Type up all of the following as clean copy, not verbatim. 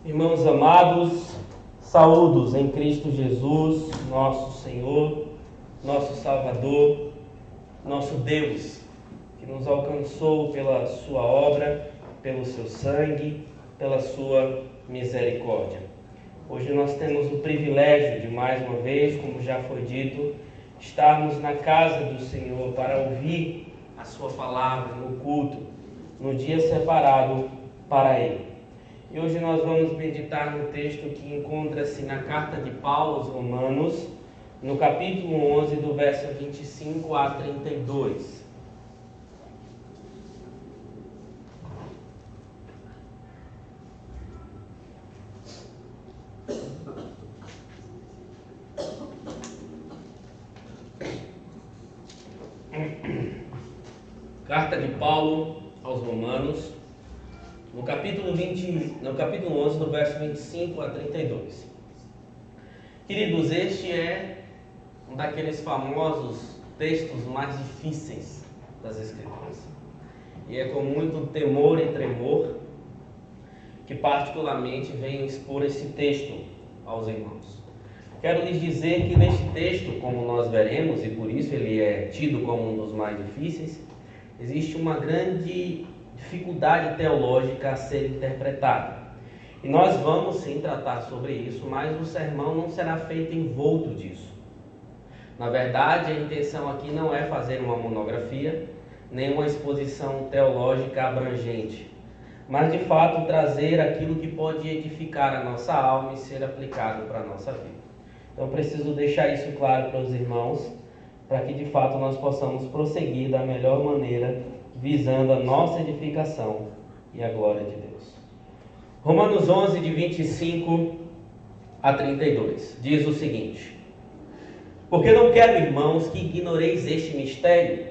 Irmãos amados, saúdos em Cristo Jesus, nosso Senhor, nosso Salvador, nosso Deus, que nos alcançou pela sua obra, pelo seu sangue, pela sua misericórdia. Hoje nós temos o privilégio de, mais uma vez, como já foi dito, estarmos na casa do Senhor para ouvir a sua palavra no culto, no dia separado para Ele. E hoje nós vamos meditar no texto que encontra-se na carta de Paulo aos Romanos, no capítulo 11, do verso 25 a 32. Carta de Paulo aos Romanos, no capítulo 11, do verso 25 a 32. Queridos, este é um daqueles famosos textos mais difíceis das Escrituras. E é com muito temor e tremor que particularmente venho expor esse texto aos irmãos. Quero lhes dizer que neste texto, como nós veremos, e por isso ele é tido como um dos mais difíceis, existe uma grande dificuldade teológica a ser interpretada. E nós vamos sim tratar sobre isso, mas o sermão não será feito envolto disso. Na verdade, a intenção aqui não é fazer uma monografia, nem uma exposição teológica abrangente, mas de fato trazer aquilo que pode edificar a nossa alma e ser aplicado para a nossa vida. Então preciso deixar isso claro para os irmãos, para que de fato nós possamos prosseguir da melhor maneira, visando a nossa edificação e a glória de Deus. Romanos 11, de 25 a 32, diz o seguinte: Porque não quero, irmãos, que ignoreis este mistério,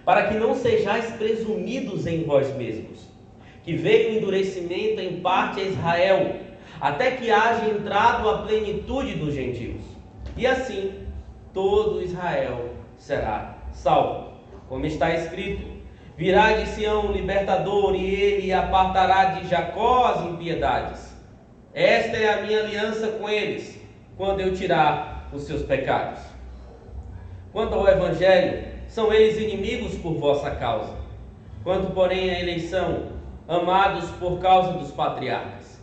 para que não sejais presumidos em vós mesmos, que veio o endurecimento em parte a Israel, até que haja entrado a plenitude dos gentios. E assim, todo Israel será salvo. Como está escrito: Virá de Sião um libertador, e ele apartará de Jacó as impiedades. Esta é a minha aliança com eles, quando eu tirar os seus pecados. Quanto ao Evangelho, são eles inimigos por vossa causa. Quanto, porém, à eleição, amados por causa dos patriarcas.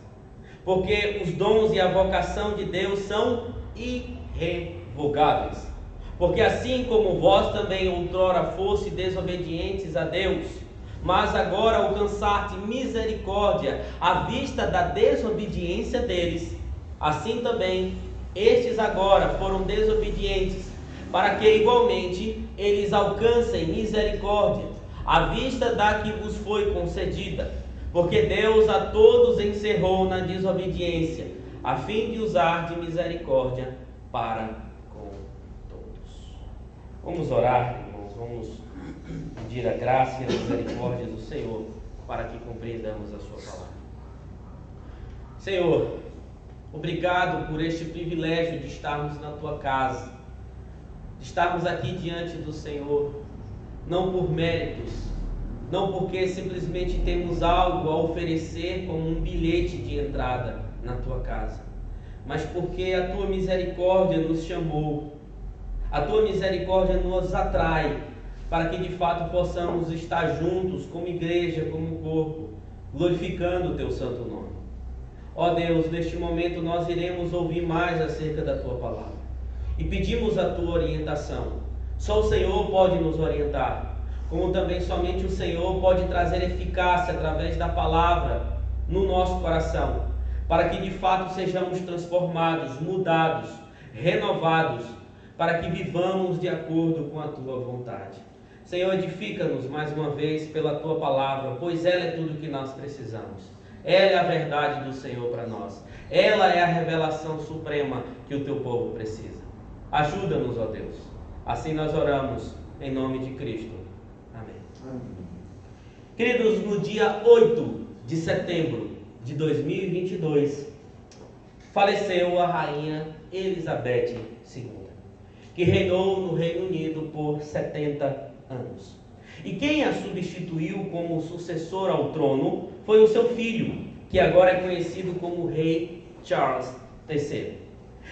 Porque os dons e a vocação de Deus são irrevogáveis. Porque assim como vós também outrora fosse desobedientes a Deus, mas agora alcançaste misericórdia à vista da desobediência deles, assim também estes agora foram desobedientes, para que igualmente eles alcancem misericórdia à vista da que vos foi concedida. Porque Deus a todos encerrou na desobediência, a fim de usar de misericórdia para com todos. Vamos orar, irmãos, vamos pedir a graça e a misericórdia do Senhor para que compreendamos a sua palavra. Senhor, obrigado por este privilégio de estarmos na tua casa, de estarmos aqui diante do Senhor, não por méritos, não porque simplesmente temos algo a oferecer como um bilhete de entrada na tua casa, mas porque a tua misericórdia nos chamou, a tua misericórdia nos atrai, para que de fato possamos estar juntos como igreja, como corpo, glorificando o teu santo nome. Ó Deus, neste momento nós iremos ouvir mais acerca da tua palavra e pedimos a tua orientação. Só o Senhor pode nos orientar, como também somente o Senhor pode trazer eficácia através da palavra no nosso coração, para que de fato sejamos transformados, mudados, renovados, para que vivamos de acordo com a tua vontade. Senhor, edifica-nos mais uma vez pela tua palavra, pois ela é tudo o que nós precisamos. Ela é a verdade do Senhor para nós. Ela é a revelação suprema que o teu povo precisa. Ajuda-nos, ó Deus. Assim nós oramos em nome de Cristo. Amém. Amém. Queridos, no dia 8 de setembro de 2022, faleceu a rainha Elizabeth II, que reinou no Reino Unido por 70 anos. E quem a substituiu como sucessor ao trono foi o seu filho, que agora é conhecido como Rei Charles III.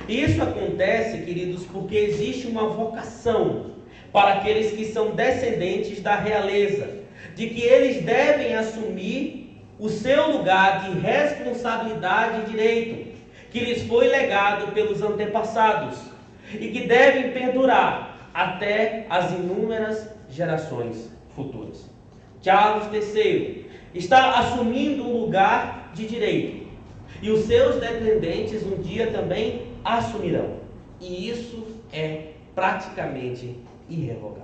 E isso acontece, queridos, porque existe uma vocação para aqueles que são descendentes da realeza, de que eles devem assumir o seu lugar de responsabilidade e direito, que lhes foi legado pelos antepassados, e que devem perdurar até as inúmeras gerações futuras. Charles III está assumindo um lugar de direito, e os seus descendentes um dia também assumirão. E isso é praticamente irrevogável.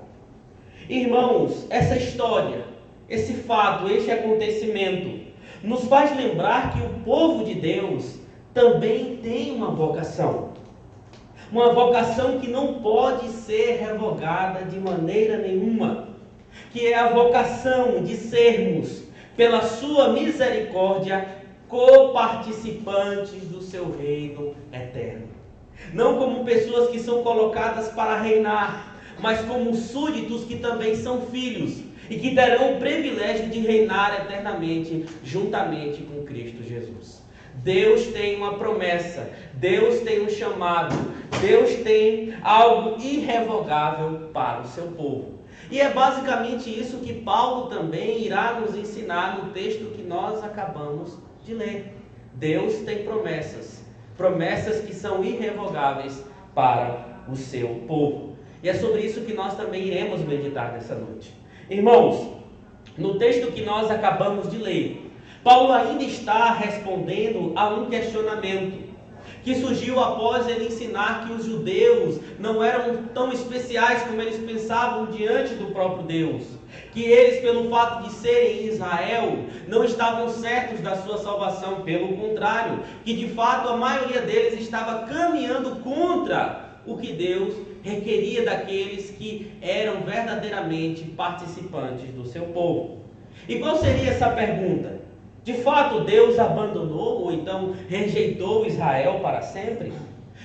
Irmãos, essa história, esse fato, este acontecimento, nos faz lembrar que o povo de Deus também tem uma vocação. Uma vocação que não pode ser revogada de maneira nenhuma. Que é a vocação de sermos, pela sua misericórdia, coparticipantes do seu reino eterno. Não como pessoas que são colocadas para reinar, mas como súditos que também são filhos e que terão o privilégio de reinar eternamente juntamente com Cristo Jesus. Deus tem uma promessa, Deus tem um chamado, Deus tem algo irrevogável para o seu povo. E é basicamente isso que Paulo também irá nos ensinar no texto que nós acabamos de ler. Deus tem promessas, promessas que são irrevogáveis para o seu povo. E é sobre isso que nós também iremos meditar nessa noite. Irmãos, no texto que nós acabamos de ler, Paulo ainda está respondendo a um questionamento que surgiu após ele ensinar que os judeus não eram tão especiais como eles pensavam diante do próprio Deus. Que eles, pelo fato de serem Israel, não estavam certos da sua salvação. Pelo contrário, que de fato a maioria deles estava caminhando contra o que Deus requeria daqueles que eram verdadeiramente participantes do seu povo. E qual seria essa pergunta? De fato, Deus abandonou ou então rejeitou Israel para sempre?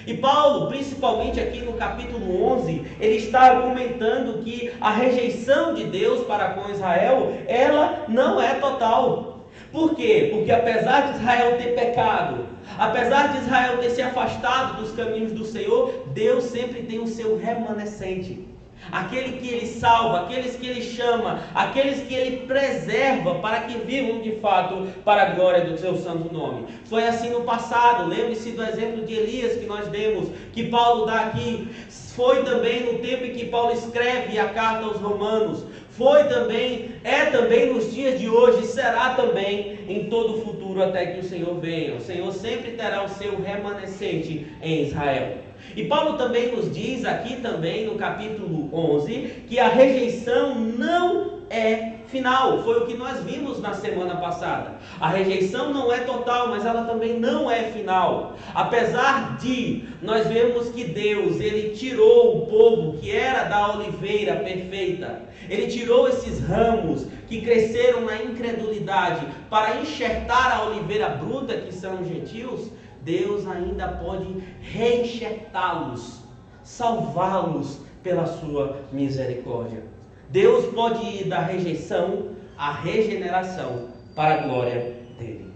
E Paulo, principalmente aqui no capítulo 11, ele está argumentando que a rejeição de Deus para com Israel, ela não é total. Por quê? Porque apesar de Israel ter pecado, apesar de Israel ter se afastado dos caminhos do Senhor, Deus sempre tem o seu remanescente. Aquele que Ele salva, aqueles que Ele chama, aqueles que Ele preserva para que vivam de fato para a glória do seu santo nome. Foi assim no passado, lembre-se do exemplo de Elias que nós demos, que Paulo dá aqui. Foi também no tempo em que Paulo escreve a carta aos Romanos. Foi também, é também nos dias de hoje, será também em todo o futuro até que o Senhor venha. O Senhor sempre terá o seu remanescente em Israel. E Paulo também nos diz aqui também no capítulo 11 que a rejeição não é final. Foi o que nós vimos na semana passada. A rejeição não é total, mas ela também não é final. Apesar de nós vemos que Deus, Ele tirou o povo que era da oliveira perfeita. Ele tirou esses ramos que cresceram na incredulidade para enxertar a oliveira bruta que são os gentios. Deus ainda pode reenxertá-los, salvá-los pela sua misericórdia. Deus pode ir da rejeição à regeneração para a glória dele.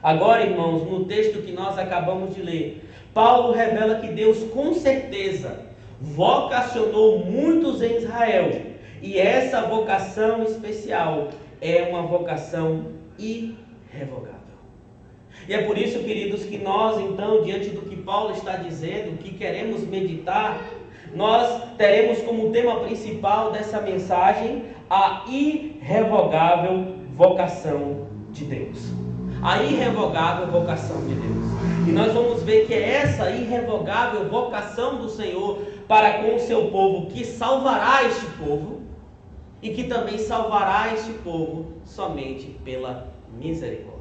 Agora, irmãos, no texto que nós acabamos de ler, Paulo revela que Deus com certeza vocacionou muitos em Israel. E essa vocação especial é uma vocação irrevogável. E é por isso, queridos, que nós, então, diante do que Paulo está dizendo, que queremos meditar, nós teremos como tema principal dessa mensagem a irrevogável vocação de Deus. A irrevogável vocação de Deus. E nós vamos ver que é essa irrevogável vocação do Senhor para com o seu povo que salvará este povo e que também salvará este povo somente pela misericórdia.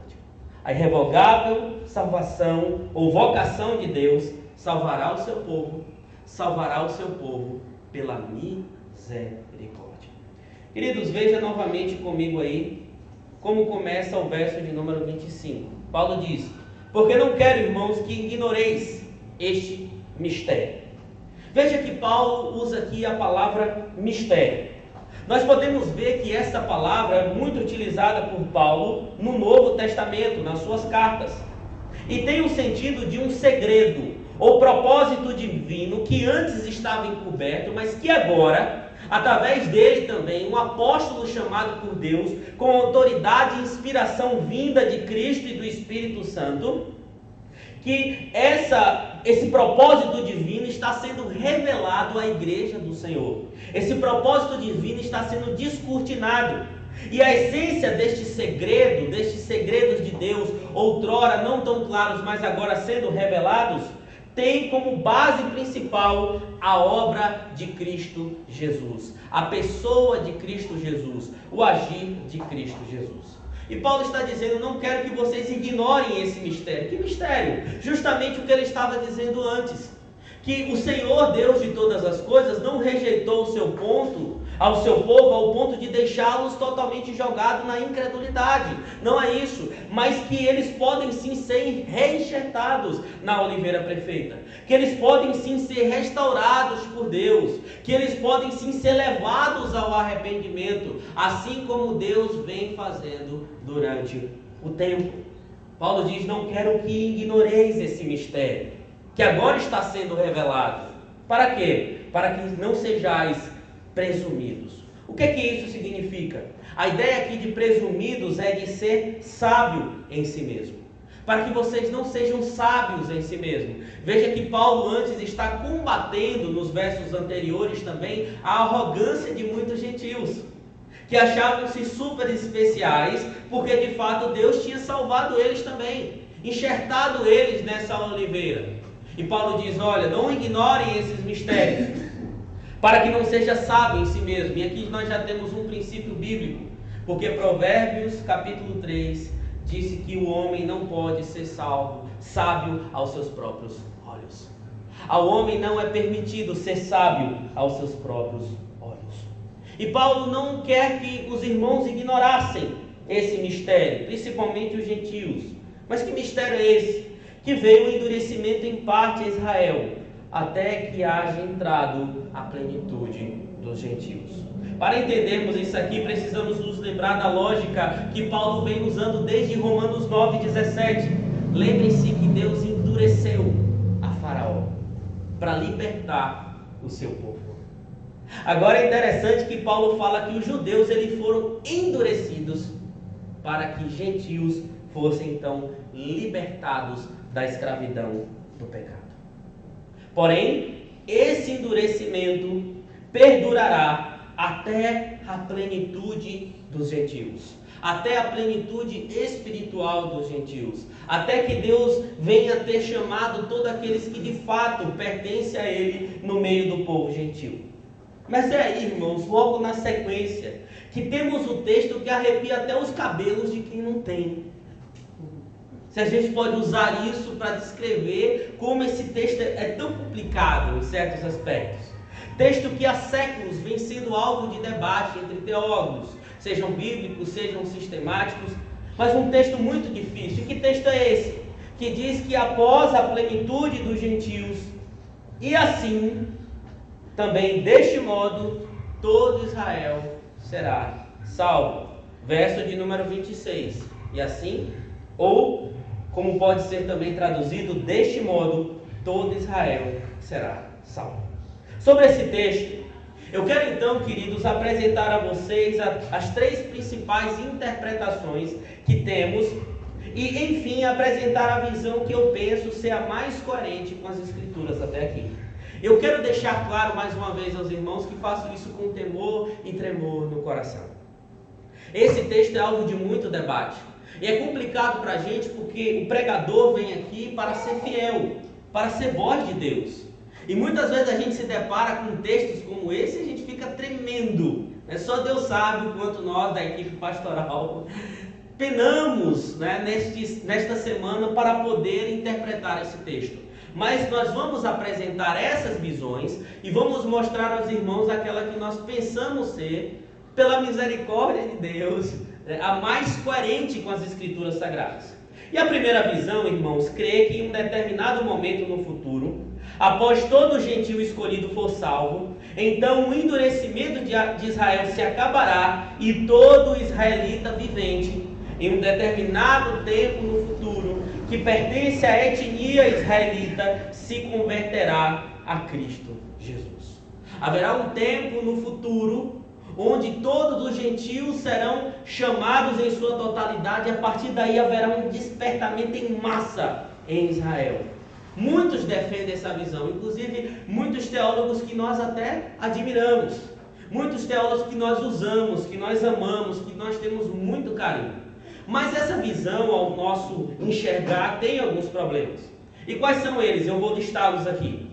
A irrevogável salvação ou vocação de Deus salvará o seu povo pela misericórdia. Queridos, veja novamente comigo aí como começa o verso de número 25. Paulo diz: porque não quero, irmãos, que ignoreis este mistério. Veja que Paulo usa aqui a palavra mistério. Nós podemos ver que essa palavra é muito utilizada por Paulo no Novo Testamento, nas suas cartas. E tem o sentido de um segredo, ou propósito divino que antes estava encoberto, mas que agora, através dele também, um apóstolo chamado por Deus, com autoridade e inspiração vinda de Cristo e do Espírito Santo, que esse propósito divino está sendo revelado à igreja do Senhor. Esse propósito divino está sendo descortinado. E a essência deste segredo, destes segredos de Deus, outrora não tão claros, mas agora sendo revelados, tem como base principal a obra de Cristo Jesus, a pessoa de Cristo Jesus, o agir de Cristo Jesus. E Paulo está dizendo: não quero que vocês ignorem esse mistério. Que mistério? Justamente o que ele estava dizendo antes, que o Senhor Deus de todas as coisas não rejeitou o seu ao seu povo ao ponto de deixá-los totalmente jogados na incredulidade. Não é isso, mas que eles podem sim ser reenxertados na oliveira perfeita, que eles podem sim ser restaurados por Deus, que eles podem sim ser levados ao arrependimento, assim como Deus vem fazendo durante o tempo. Paulo diz: não quero que ignoreis esse mistério, que agora está sendo revelado. Para quê? Para que não sejais presumidos. O que isso significa? A ideia aqui de presumidos é de ser sábio em si mesmo. Para que vocês não sejam sábios em si mesmo. Veja que Paulo antes está combatendo, nos versos anteriores também, a arrogância de muitos gentios, que achavam-se super especiais, porque de fato Deus tinha salvado eles também, enxertado eles nessa oliveira. E Paulo diz: olha, não ignorem esses mistérios, para que não seja sábio em si mesmo. E aqui nós já temos um princípio bíblico, porque Provérbios capítulo 3 disse que o homem não pode ser sábio aos seus próprios olhos. Ao homem não é permitido ser sábio aos seus próprios olhos. E Paulo não quer que os irmãos ignorassem esse mistério, principalmente os gentios. Mas que mistério é esse? Que veio o endurecimento em parte a Israel, até que haja entrado a plenitude dos gentios. Para entendermos isso aqui, precisamos nos lembrar da lógica que Paulo vem usando desde Romanos 9,17. Lembrem-se que Deus endureceu a Faraó para libertar o seu povo. Agora é interessante que Paulo fala que os judeus eles foram endurecidos para que gentios fossem então libertados da escravidão do pecado. Porém, esse endurecimento perdurará até a plenitude dos gentios, até a plenitude espiritual dos gentios, até que Deus venha ter chamado todos aqueles que de fato pertencem a Ele no meio do povo gentil. Mas é aí, irmãos, logo na sequência, que temos o texto que arrepia até os cabelos de quem não tem. Se a gente pode usar isso para descrever como esse texto é tão complicado em certos aspectos. Texto que há séculos vem sendo alvo de debate entre teólogos, sejam bíblicos, sejam sistemáticos, mas um texto muito difícil. Que texto é esse? Que diz que após a plenitude dos gentios, e assim, também deste modo, todo Israel será salvo. Verso de número 26. E assim, ou como pode ser também traduzido, deste modo, todo Israel será salvo. Sobre esse texto, eu quero então, queridos, apresentar a vocês as três principais interpretações que temos e, enfim, apresentar a visão que eu penso ser a mais coerente com as Escrituras até aqui. Eu quero deixar claro mais uma vez aos irmãos que faço isso com temor e tremor no coração. Esse texto é alvo de muito debate. E é complicado para a gente porque o pregador vem aqui para ser fiel, para ser voz de Deus. E muitas vezes a gente se depara com textos como esse e a gente fica tremendo. Só Deus sabe o quanto nós da equipe pastoral penamos, nesta semana para poder interpretar esse texto. Mas nós vamos apresentar essas visões e vamos mostrar aos irmãos aquela que nós pensamos ser, pela misericórdia de Deus, a mais coerente com as Escrituras Sagradas. E a primeira visão, irmãos, crê que em um determinado momento no futuro, após todo gentio escolhido for salvo, então o endurecimento de Israel se acabará e todo israelita vivente, em um determinado tempo no futuro, que pertence à etnia israelita, se converterá a Cristo Jesus. Haverá um tempo no futuro onde todos os gentios serão chamados em sua totalidade, e a partir daí haverá um despertamento em massa em Israel. Muitos defendem essa visão, inclusive muitos teólogos que nós até admiramos, muitos teólogos que nós usamos, que nós amamos, que nós temos muito carinho. Mas essa visão, ao nosso enxergar, tem alguns problemas. E quais são eles? Eu vou listá-los aqui.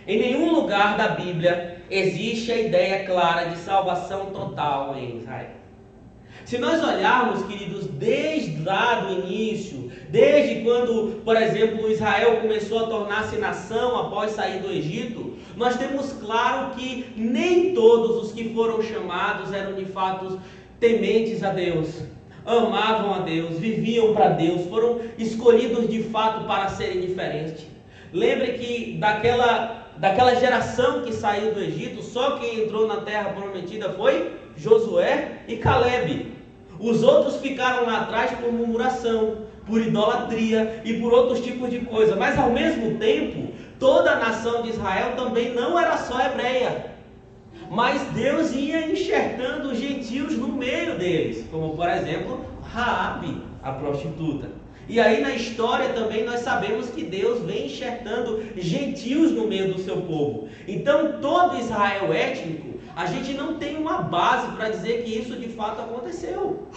Em nenhum lugar da Bíblia existe a ideia clara de salvação total em Israel. Se nós olharmos, queridos, desde lá do início, desde quando, por exemplo, Israel começou a tornar-se nação após sair do Egito, nós temos claro que nem todos os que foram chamados eram de fato tementes a Deus, amavam a Deus, viviam para Deus, foram escolhidos de fato para serem diferentes. Lembre que daquela geração que saiu do Egito, só quem entrou na terra prometida foi Josué e Calebe. Os outros ficaram lá atrás por murmuração, por idolatria e por outros tipos de coisa. Mas ao mesmo tempo, toda a nação de Israel também não era só hebreia. Mas Deus ia enxertando os gentios no meio deles, como por exemplo Raabe, a prostituta. E aí na história também nós sabemos que Deus vem enxertando gentios no meio do seu povo. Então todo Israel étnico, a gente não tem uma base para dizer que isso de fato aconteceu.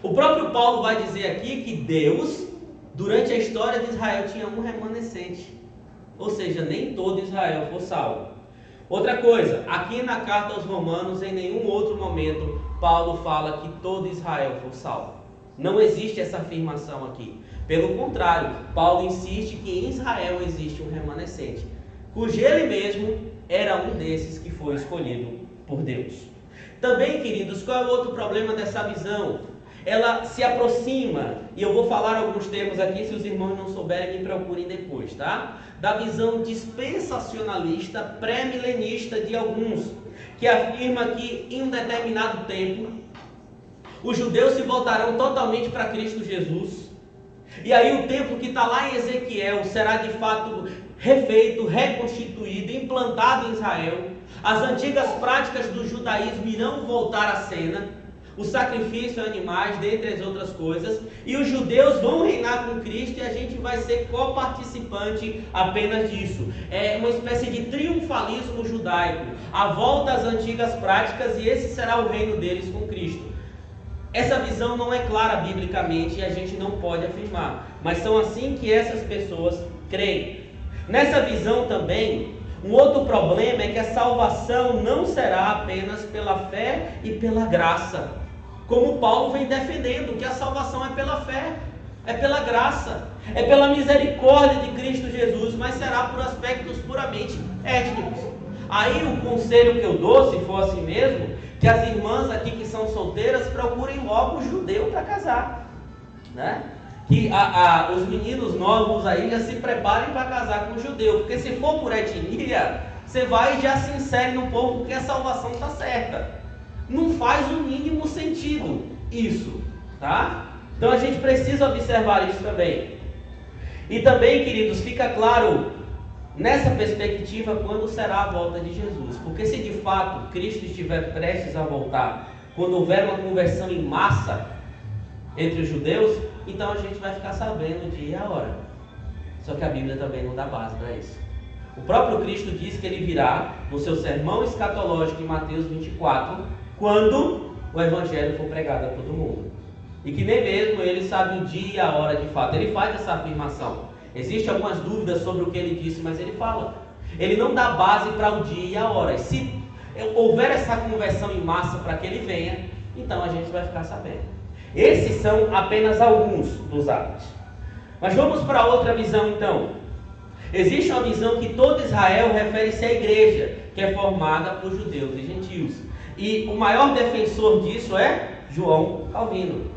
O próprio Paulo vai dizer aqui que Deus, durante a história de Israel, tinha um remanescente. Ou seja, nem todo Israel foi salvo. Outra coisa, aqui na carta aos Romanos, em nenhum outro momento, Paulo fala que todo Israel foi salvo. Não existe essa afirmação aqui. Pelo contrário, Paulo insiste que em Israel existe um remanescente, cujo ele mesmo era um desses que foi escolhido por Deus. Também, queridos, qual é o outro problema dessa visão? Ela se aproxima, e eu vou falar alguns termos aqui, se os irmãos não souberem, me procurem depois, tá? Da visão dispensacionalista, pré-milenista de alguns, que afirma que em um determinado tempo, os judeus se voltarão totalmente para Cristo Jesus, e aí o templo que está lá em Ezequiel será de fato refeito, reconstituído, implantado em Israel. As antigas práticas do judaísmo irão voltar à cena, o sacrifício de animais, dentre as outras coisas, e os judeus vão reinar com Cristo e a gente vai ser coparticipante apenas disso. É uma espécie de triunfalismo judaico, a volta às antigas práticas, e esse será o reino deles com Cristo. Essa visão não é clara biblicamente e a gente não pode afirmar, mas são assim que essas pessoas creem. Nessa visão também, um outro problema é que a salvação não será apenas pela fé e pela graça, como Paulo vem defendendo, que a salvação é pela fé, é pela graça, é pela misericórdia de Cristo Jesus, mas será por aspectos puramente étnicos. Aí o conselho que eu dou, se for assim mesmo, que as irmãs aqui que são solteiras procurem logo um judeu para casar, né? Que os meninos novos aí já se preparem para casar com um judeu, porque se for por etnia, você vai e já se insere no povo, porque a salvação está certa. Não faz o mínimo sentido isso, tá? Então a gente precisa observar isso também. E também, queridos, fica claro nessa perspectiva quando será a volta de Jesus, porque se de fato Cristo estiver prestes a voltar, quando houver uma conversão em massa entre os judeus, então a gente vai ficar sabendo o dia e a hora. Só que a Bíblia também não dá base para isso. O próprio Cristo diz que ele virá no seu sermão escatológico em Mateus 24, quando o Evangelho for pregado a todo mundo. E que nem mesmo ele sabe o dia e a hora de fato. Ele faz essa afirmação. Existem algumas dúvidas sobre o que ele disse, mas ele fala. Ele não dá base para o dia e a hora. E se houver essa conversão em massa para que ele venha, então a gente vai ficar sabendo. Esses são apenas alguns dos atos. Mas vamos para outra visão então. Existe uma visão que todo Israel refere-se à igreja, que é formada por judeus e gentios. E o maior defensor disso é João Calvino.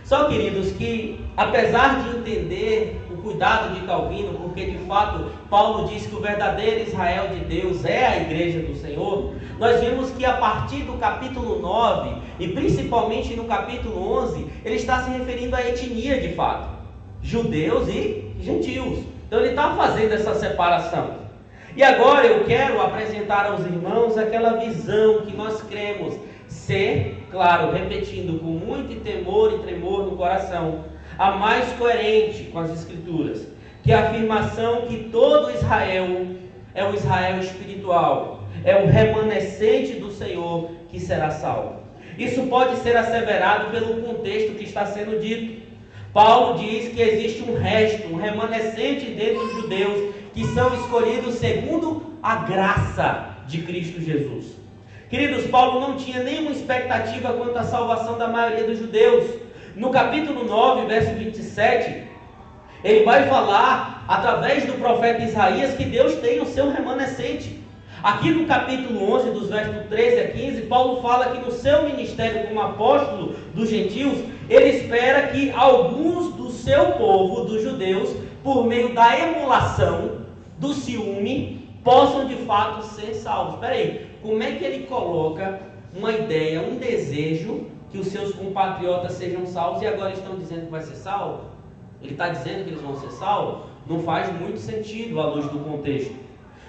Só, queridos, que apesar de entender o cuidado de Calvino, porque de fato Paulo diz que o verdadeiro Israel de Deus é a igreja do Senhor, nós vemos que a partir do capítulo 9 e principalmente no capítulo 11, ele está se referindo à etnia de fato, judeus e gentios. Então ele está fazendo essa separação. E agora eu quero apresentar aos irmãos aquela visão que nós cremos ser, claro, repetindo com muito temor e tremor no coração, a mais coerente com as Escrituras, que é a afirmação que todo Israel é o Israel espiritual, é o remanescente do Senhor que será salvo. Isso pode ser asseverado pelo contexto que está sendo dito. Paulo diz que existe um resto, um remanescente dentre os judeus, que são escolhidos segundo a graça de Cristo Jesus. Queridos, Paulo não tinha nenhuma expectativa quanto à salvação da maioria dos judeus. No capítulo 9, verso 27, ele vai falar, através do profeta Isaías, que Deus tem o seu remanescente. Aqui no capítulo 11, dos versos 13 a 15, Paulo fala que no seu ministério como apóstolo dos gentios, ele espera que alguns do seu povo, dos judeus, por meio da emulação, do ciúme, possam de fato ser salvos. Espera aí, como é que ele coloca uma ideia, um desejo que os seus compatriotas sejam salvos e agora estão dizendo que vai ser salvo? Ele está dizendo que eles vão ser salvos? Não faz muito sentido à luz do contexto.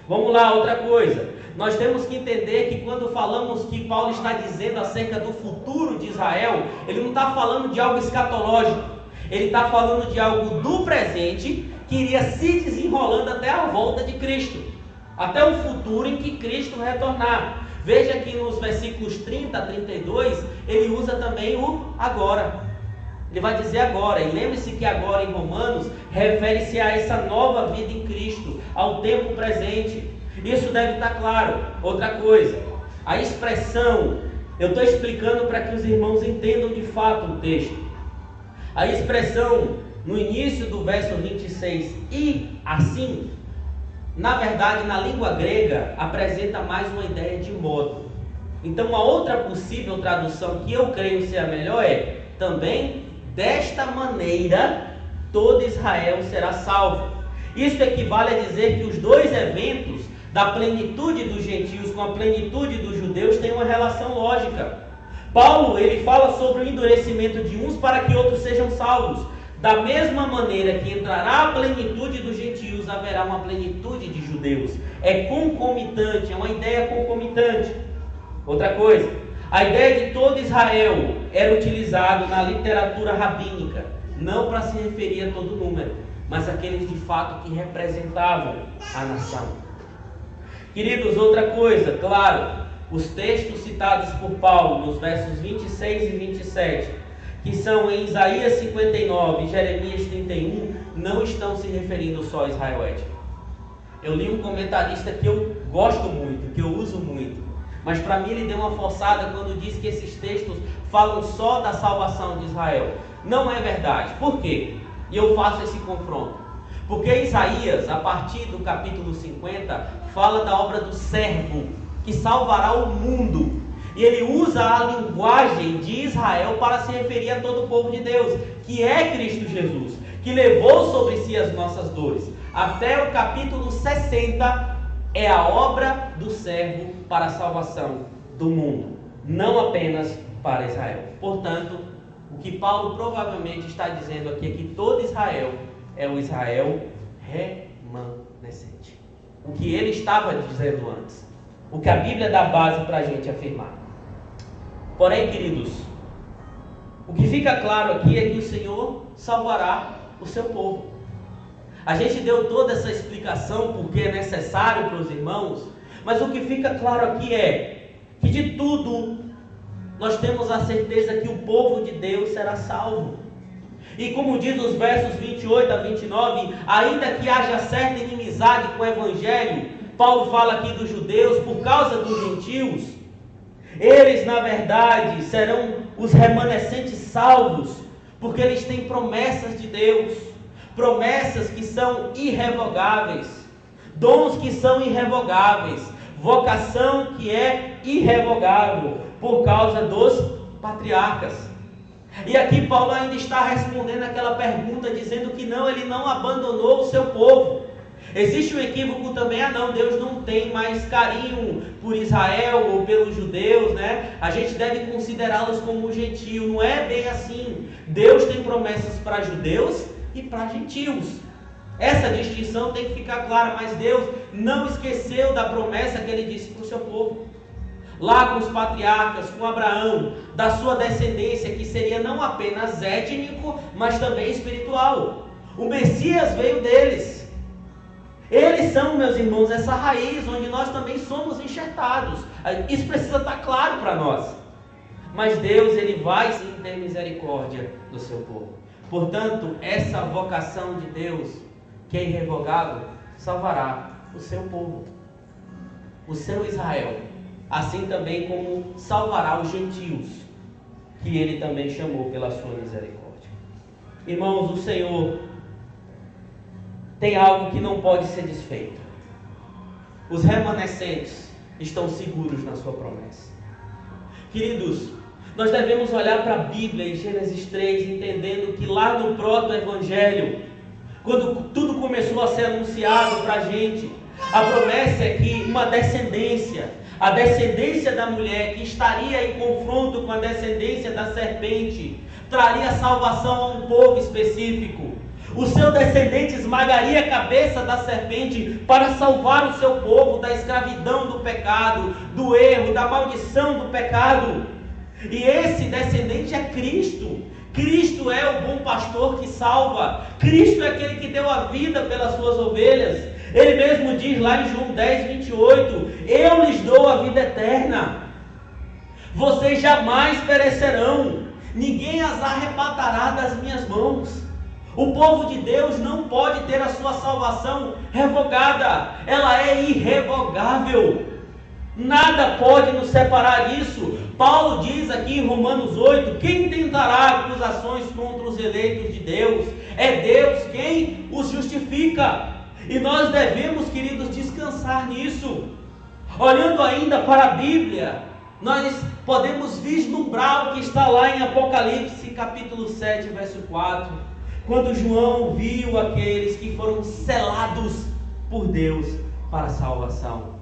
Vamos lá, outra coisa. Nós temos que entender que quando falamos que Paulo está dizendo acerca do futuro de Israel, ele não está falando de algo escatológico. Ele está falando de algo do presente que iria se desenrolando até a volta de Cristo, até o futuro em que Cristo retornar. Veja que nos versículos 30 a 32, ele usa também o agora. Ele vai dizer agora, e lembre-se que agora em Romanos refere-se a essa nova vida em Cristo, ao tempo presente. Isso deve estar claro. Outra coisa, a expressão, eu estou explicando para que os irmãos entendam de fato o texto. A expressão no início do verso 26, e assim, na verdade, na língua grega, apresenta mais uma ideia de modo. Então, uma outra possível tradução que eu creio ser a melhor é também desta maneira todo Israel será salvo. Isso equivale a dizer que os dois eventos da plenitude dos gentios com a plenitude dos judeus têm uma relação lógica. Paulo, ele fala sobre o endurecimento de uns para que outros sejam salvos. Da mesma maneira que entrará a plenitude dos gentios, haverá uma plenitude de judeus. É concomitante, é uma ideia concomitante. Outra coisa, a ideia de todo Israel era utilizado na literatura rabínica, não para se referir a todo número, mas aqueles de fato que representavam a nação. Queridos, outra coisa, claro, os textos citados por Paulo nos versos 26 e 27, que são em Isaías 59 e Jeremias 31, não estão se referindo só a Israel étnico. Eu li um comentarista que eu gosto muito, que eu uso muito, mas para mim ele deu uma forçada quando diz que esses textos falam só da salvação de Israel. Não é verdade. Por quê? E eu faço esse confronto. Porque Isaías, a partir do capítulo 50, fala da obra do servo, que salvará o mundo. E ele usa a linguagem de Israel para se referir a todo o povo de Deus, que é Cristo Jesus, que levou sobre si as nossas dores. Até o capítulo 60 é a obra do servo para a salvação do mundo, não apenas para Israel. Portanto, o que Paulo provavelmente está dizendo aqui é que todo Israel é o Israel remanescente. O que ele estava dizendo antes, o que a Bíblia dá base para a gente afirmar. Porém, queridos, o que fica claro aqui é que o Senhor salvará o seu povo. A gente deu toda essa explicação porque é necessário para os irmãos, mas o que fica claro aqui é que de tudo nós temos a certeza que o povo de Deus será salvo. E como diz os versos 28 a 29, ainda que haja certa inimizade com o Evangelho, Paulo fala aqui dos judeus por causa dos gentios, eles na verdade serão os remanescentes salvos, porque eles têm promessas de Deus, promessas que são irrevogáveis, dons que são irrevogáveis, vocação que é irrevogável por causa dos patriarcas. E aqui Paulo ainda está respondendo aquela pergunta, dizendo que não, ele não abandonou o seu povo. Existe um equívoco também, não, Deus não tem mais carinho por Israel ou pelos judeus, né? A gente deve considerá-los como gentio. Não é bem assim. Deus tem promessas para judeus e para gentios. Essa distinção tem que ficar clara, mas Deus não esqueceu da promessa que ele disse para o seu povo. Lá com os patriarcas, com Abraão, da sua descendência, que seria não apenas étnico, mas também espiritual. O Messias veio deles. Eles são, meus irmãos, essa raiz onde nós também somos enxertados. Isso precisa estar claro para nós. Mas Deus, ele vai sim ter misericórdia do seu povo. Portanto, essa vocação de Deus, que é irrevogável, salvará o seu povo, o seu Israel. Assim também como salvará os gentios, que ele também chamou pela sua misericórdia. Irmãos, o Senhor tem algo que não pode ser desfeito. Os remanescentes estão seguros na sua promessa. Queridos, nós devemos olhar para a Bíblia em Gênesis 3, entendendo que lá no proto-evangelho, quando tudo começou a ser anunciado para a gente, a promessa é que uma descendência, a descendência da mulher, que estaria em confronto com a descendência da serpente, traria salvação a um povo específico. O seu descendente esmagaria a cabeça da serpente para salvar o seu povo da escravidão do pecado, do erro, da maldição do pecado. E esse descendente é Cristo. Cristo é o bom pastor que salva. Cristo é aquele que deu a vida pelas suas ovelhas. Ele mesmo diz lá em João 10:28, eu lhes dou a vida eterna. Vocês jamais perecerão. Ninguém as arrebatará das minhas mãos. O povo de Deus não pode ter a sua salvação revogada. Ela é irrevogável. Nada pode nos separar disso. Paulo diz aqui em Romanos 8, quem tentará acusações contra os eleitos de Deus? É Deus quem os justifica. E nós devemos, queridos, descansar nisso. Olhando ainda para a Bíblia, nós podemos vislumbrar o que está lá em Apocalipse capítulo 7, verso 4. Quando João viu aqueles que foram selados por Deus para a salvação.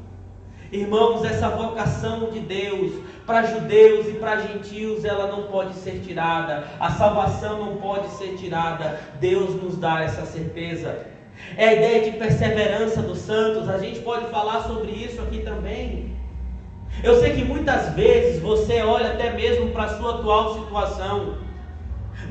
Irmãos, essa vocação de Deus para judeus e para gentios, ela não pode ser tirada. A salvação não pode ser tirada. Deus nos dá essa certeza. É a ideia de perseverança dos santos. A gente pode falar sobre isso aqui também. Eu sei que muitas vezes você olha até mesmo para a sua atual situação,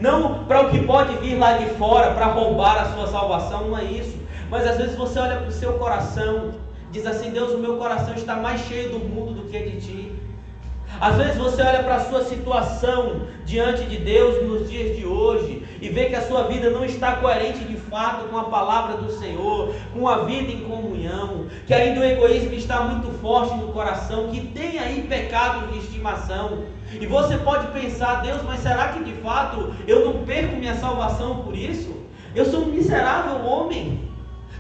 não para o que pode vir lá de fora para roubar a sua salvação, não é isso. Mas às vezes você olha para o seu coração, diz assim, Deus, o meu coração está mais cheio do mundo do que de Ti. Às vezes você olha para a sua situação diante de Deus nos dias de hoje e vê que a sua vida não está coerente de fato com a palavra do Senhor, com a vida em comunhão, que ainda o egoísmo está muito forte no coração, que tem aí pecado de estimação. E você pode pensar, Deus, mas será que de fato eu não perco minha salvação por isso? Eu sou um miserável homem.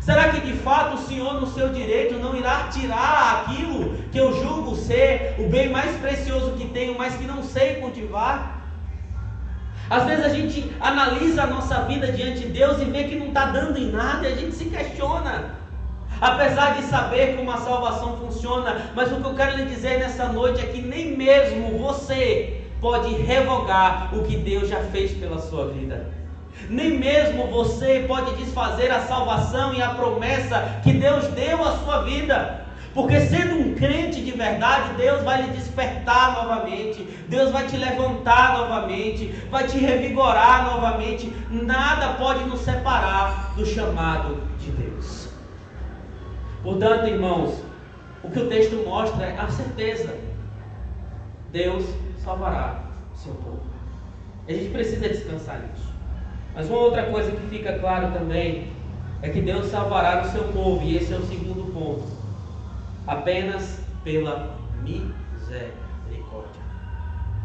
Será que de fato o Senhor, no seu direito, não irá tirar aquilo que eu julgo ser o bem mais precioso que tenho, mas que não sei cultivar? Às vezes a gente analisa a nossa vida diante de Deus e vê que não está dando em nada e a gente se questiona. Apesar de saber como a salvação funciona, mas o que eu quero lhe dizer nessa noite é que nem mesmo você pode revogar o que Deus já fez pela sua vida. Nem mesmo você pode desfazer a salvação e a promessa que Deus deu à sua vida. Porque sendo um crente de verdade, Deus vai lhe despertar novamente, Deus vai te levantar novamente, vai te revigorar novamente. Nada pode nos separar do chamado de Deus. Portanto, irmãos, o que o texto mostra é a certeza. Deus salvará o seu povo. A gente precisa descansar nisso. Mas uma outra coisa que fica claro também é que Deus salvará o seu povo, e esse é o segundo ponto, apenas pela misericórdia.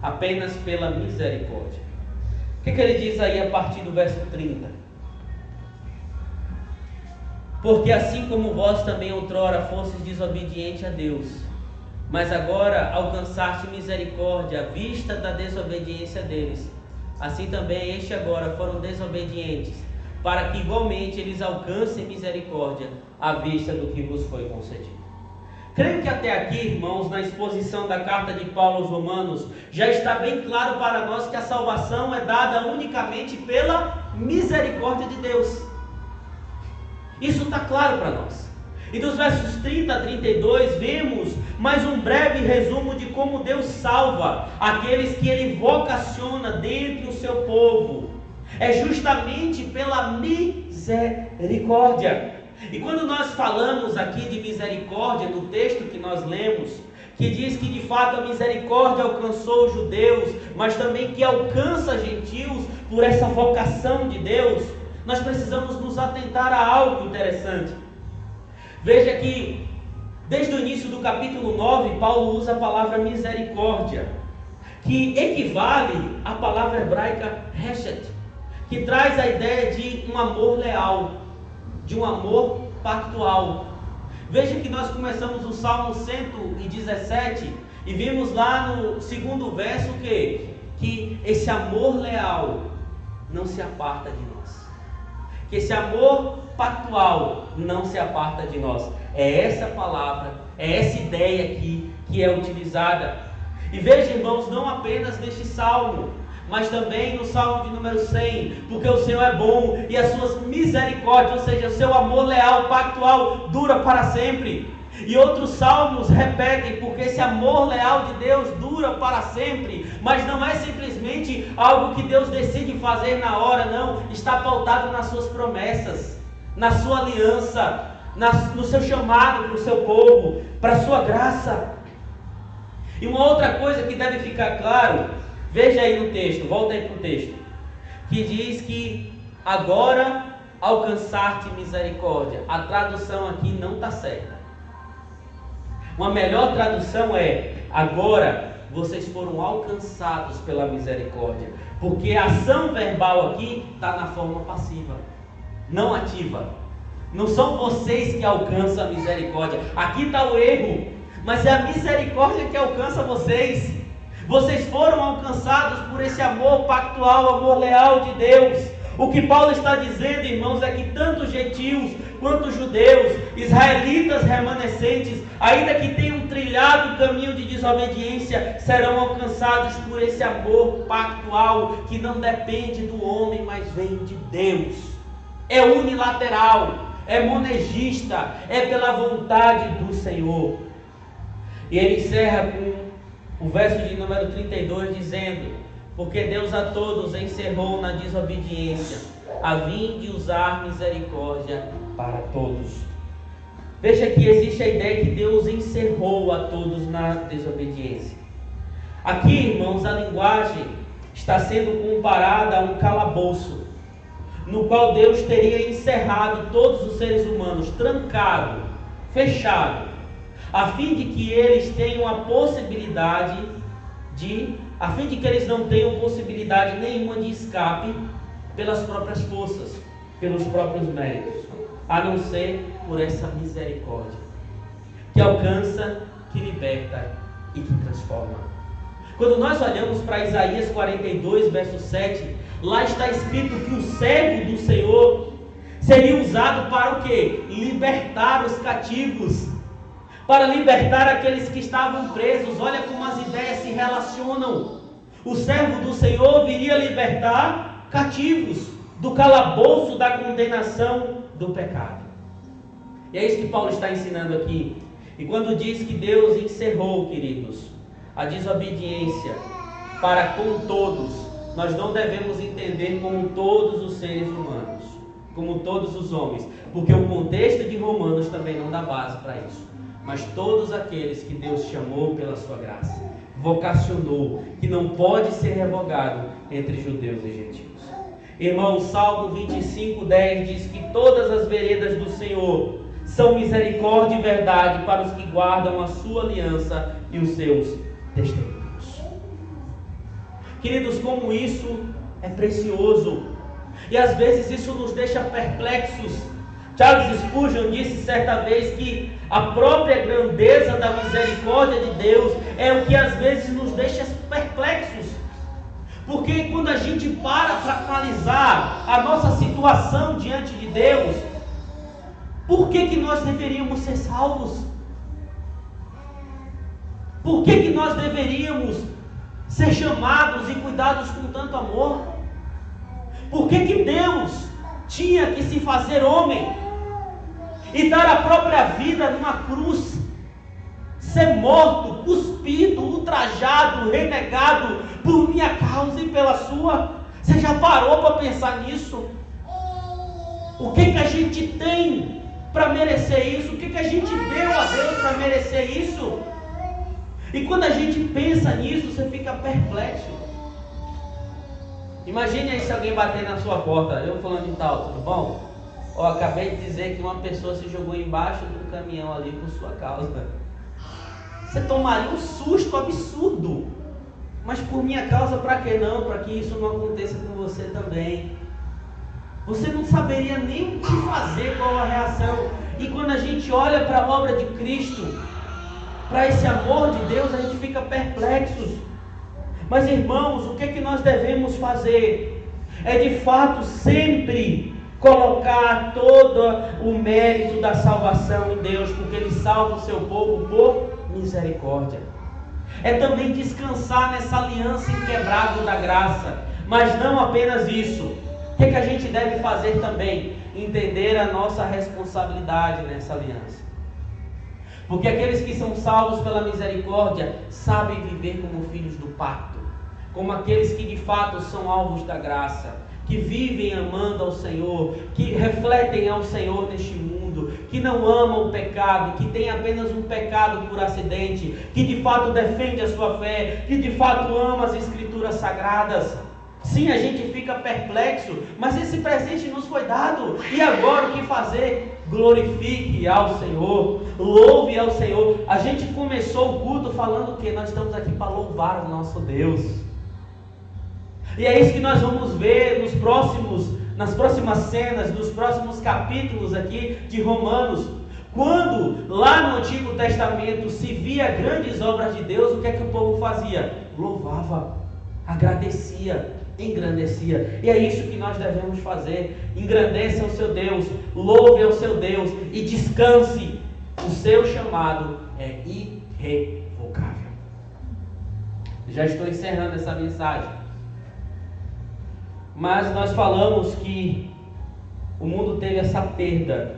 Apenas pela misericórdia. O que ele diz aí a partir do verso 30? Porque assim como vós também outrora fostes desobedientes a Deus, mas agora alcançaste misericórdia à vista da desobediência deles, assim também estes agora foram desobedientes, para que igualmente eles alcancem misericórdia à vista do que vos foi concedido. Creio que até aqui, irmãos, na exposição da carta de Paulo aos Romanos, já está bem claro para nós que a salvação é dada unicamente pela misericórdia de Deus. Isso está claro para nós. E dos versos 30 a 32, vemos mais um breve resumo de como Deus salva aqueles que Ele vocaciona dentre o seu povo. É justamente pela misericórdia. E quando nós falamos aqui de misericórdia, no texto que nós lemos, que diz que de fato a misericórdia alcançou os judeus, mas também que alcança gentios por essa vocação de Deus, nós precisamos nos atentar a algo interessante. Veja que, desde o início do capítulo 9, Paulo usa a palavra misericórdia, que equivale à palavra hebraica hesed, que traz a ideia de um amor leal, de um amor pactual. Veja que nós começamos o Salmo 117 e vimos lá no segundo verso que esse amor leal não se aparta de nós, que esse amor pactual não se aparta de nós. É essa palavra, é essa ideia aqui que é utilizada. E veja, irmãos, não apenas neste salmo, mas também no salmo de número 100, porque o Senhor é bom e as suas misericórdias, ou seja, o seu amor leal, pactual, dura para sempre. E outros salmos repetem, porque esse amor leal de Deus dura para sempre, mas não é simplesmente algo que Deus decide fazer na hora, não, está pautado nas suas promessas, na sua aliança, no seu chamado para o seu povo, para a sua graça. E uma outra coisa que deve ficar claro, veja aí no texto, volta aí para o texto, que diz que agora alcançar-te misericórdia. A tradução aqui não está certa. Uma melhor tradução é: agora vocês foram alcançados pela misericórdia, porque a ação verbal aqui está na forma passiva, não ativa. Não são vocês que alcançam a misericórdia, aqui está o erro, mas é a misericórdia que alcança vocês. Vocês foram alcançados por esse amor pactual, amor leal de Deus. O que Paulo está dizendo, irmãos, é que tanto gentios quanto judeus, israelitas remanescentes, ainda que tenham trilhado o caminho de desobediência, serão alcançados por esse amor pactual que não depende do homem, mas vem de Deus. É unilateral, é monergista, é pela vontade do Senhor. E ele encerra com o verso de número 32 dizendo: porque Deus a todos encerrou na desobediência, a fim de usar misericórdia para todos. Veja que existe a ideia que Deus encerrou a todos na desobediência. Aqui, irmãos, a linguagem está sendo comparada a um calabouço, no qual Deus teria encerrado todos os seres humanos, trancado, fechado, a fim de que eles tenham a possibilidade a fim de que eles não tenham possibilidade nenhuma de escape pelas próprias forças, pelos próprios méritos, a não ser por essa misericórdia, que alcança, que liberta e que transforma. Quando nós olhamos para Isaías 42, verso 7, lá está escrito que o servo do Senhor seria usado para o quê? Libertar os cativos, para libertar aqueles que estavam presos. Olha como as ideias se relacionam. O servo do Senhor viria libertar cativos do calabouço da condenação do pecado. E é isso que Paulo está ensinando aqui. E quando diz que Deus encerrou, queridos, a desobediência para com todos, nós não devemos entender como todos os seres humanos, como todos os homens, porque o contexto de Romanos também não dá base para isso. Mas todos aqueles que Deus chamou pela sua graça, vocacionou, que não pode ser revogado entre judeus e gentios. Irmão, Salmo 25:10 diz que todas as veredas do Senhor são misericórdia e verdade para os que guardam a sua aliança e os seus testemunhos. Queridos, como isso é precioso, e às vezes isso nos deixa perplexos. Charles Spurgeon disse certa vez que a própria grandeza da misericórdia de Deus é o que às vezes nos deixa perplexos, Porque quando a gente para analisar a nossa situação diante de Deus, por que nós deveríamos ser salvos? Por que nós deveríamos ser chamados e cuidados com tanto amor? Por que Deus tinha que se fazer homem e dar a própria vida numa cruz, ser morto, cuspido, ultrajado, renegado por minha causa e pela sua? Você já parou para pensar nisso? O que a gente tem para merecer isso? O que a gente deu a Deus para merecer isso? E quando a gente pensa nisso, você fica perplexo. Imagine aí se alguém bater na sua porta: eu falando de tal, tudo bom? Ó, acabei de dizer que uma pessoa se jogou embaixo de um caminhão ali por sua causa. Você tomaria um susto absurdo. Mas por minha causa, para que não? Para que isso não aconteça com você também. Você não saberia nem o que fazer, qual a reação. E quando a gente olha para a obra de Cristo, para esse amor de Deus, a gente fica perplexos. Mas irmãos, o que nós devemos fazer? É de fato sempre colocar todo o mérito da salvação em Deus, porque Ele salva o seu povo por misericórdia. É também descansar nessa aliança inquebrável da graça. Mas não apenas isso. O que a gente deve fazer também? Entender a nossa responsabilidade nessa aliança. Porque aqueles que são salvos pela misericórdia sabem viver como filhos do pacto, como aqueles que de fato são alvos da graça, que vivem amando ao Senhor, que refletem ao Senhor neste mundo, que não amam o pecado, que tem apenas um pecado por acidente, que de fato defende a sua fé, que de fato ama as Escrituras Sagradas. Sim, a gente fica perplexo, mas esse presente nos foi dado. E agora o que fazer? Glorifique ao Senhor, louve ao Senhor. A gente começou o culto falando que nós estamos aqui para louvar o nosso Deus. E é isso que nós vamos ver nas próximas cenas, nos próximos capítulos aqui de Romanos. Quando lá no Antigo Testamento se via grandes obras de Deus, o que é que o povo fazia? Louvava, agradecia, engrandecia. E é isso que nós devemos fazer. Engrandeça o seu Deus, louve ao seu Deus e descanse. O seu chamado é irrevogável. Já estou encerrando essa mensagem. Mas nós falamos que o mundo teve essa perda.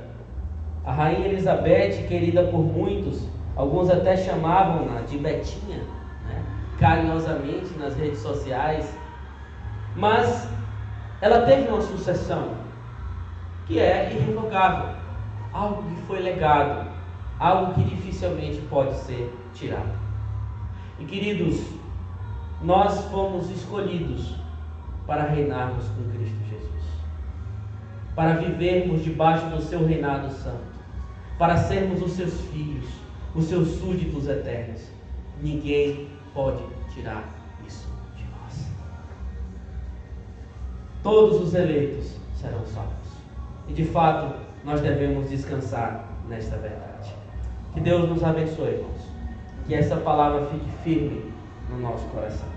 A rainha Elizabeth, querida por muitos, alguns até chamavam-na de Betinha, né? Carinhosamente nas redes sociais. Mas ela teve uma sucessão que é irrevogável, algo que foi legado, algo que dificilmente pode ser tirado. E queridos, nós fomos escolhidos para reinarmos com Cristo Jesus, para vivermos debaixo do seu reinado santo, para sermos os seus filhos, os seus súditos eternos. Ninguém pode tirar isso de nós. Todos os eleitos serão salvos. E de fato, nós devemos descansar nesta verdade. Que Deus nos abençoe, irmãos. Que essa palavra fique firme no nosso coração.